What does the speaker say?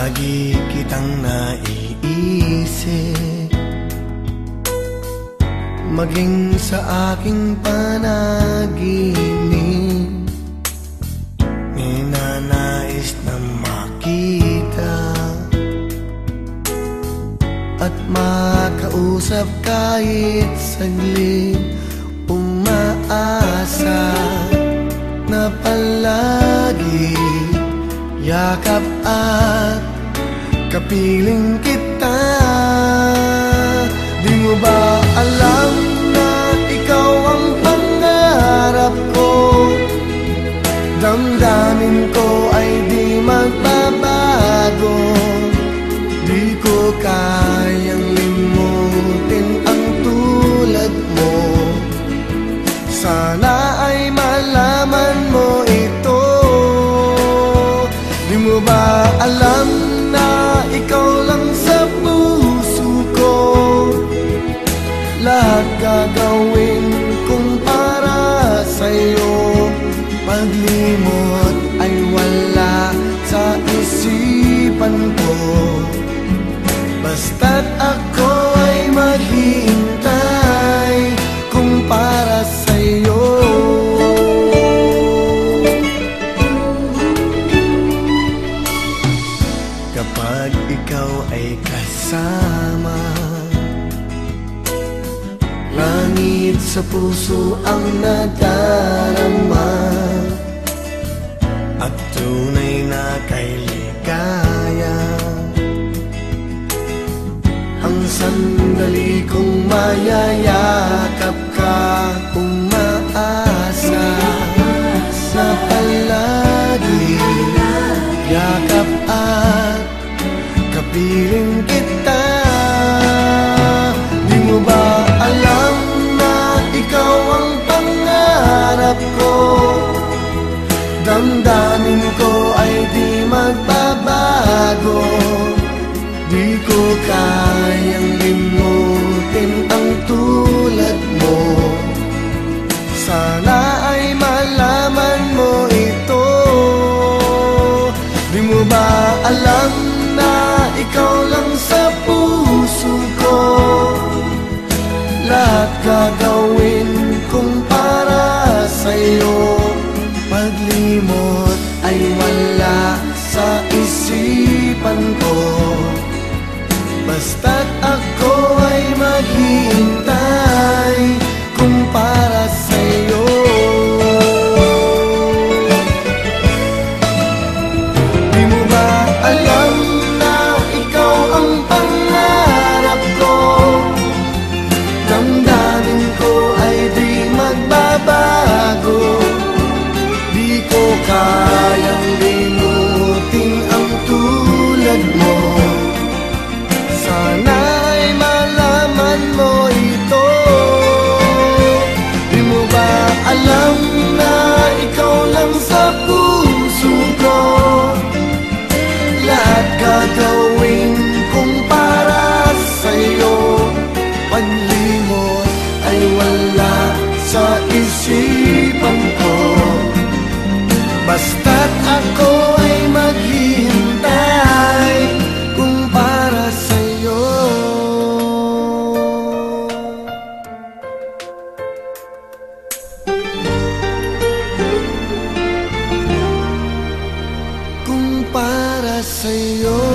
Lagi kitang naiisip, maging sa aking panaginip. Ninanais na makita at makausap kahit saglit. Umaasa na palagi yakap at kapiling kita. Di mo ba alam na ikaw ang pangarap ko? Damdamin ko ay di magbabago. Di ko kayang limutin ang tulad mo. Sana ay malaman mo ito. Di mo ba alam na ikaw lang sa puso ko? Lahat gagawin kong para sa'yo. Paglimot ay wala sa isipan ko. Basta't ako ay maghihintay kung para sa'yo. Kapag ikaw ay kasama, langit sa puso ang nadarama, at tunay na kay ligaya. Ang sandali kong mayayakap ka, umaasa na palagi yakap at kapiling kita. Di mo ba alam na ikaw ang pangarap ko? Damdamin ko ay di magbabago. Di ko kayang limutin ang tulad mo. Sana ay malaman mo ito. Di mo ba alam na ikaw lang sa puso ko? Lahat gagawin kong para sa'yo. Paglimot ay wala sa isipan ko. Basta't ako ay maghihintay kung para sa'yo. Di mo ba alam na ikaw ang pangarap ko? Damdamin ko ay di magbabago. Di ko kayang limutin ang tulad mo. Sana ay malaman mo ito. Di mo ba alam na ikaw lang sa puso ko? Lahat gagawin kong para sa'yo. Paglimot ay wala sa isipan ko. Basta't ako ay maghihintay kung para sa'yo. Kung para sa'yo.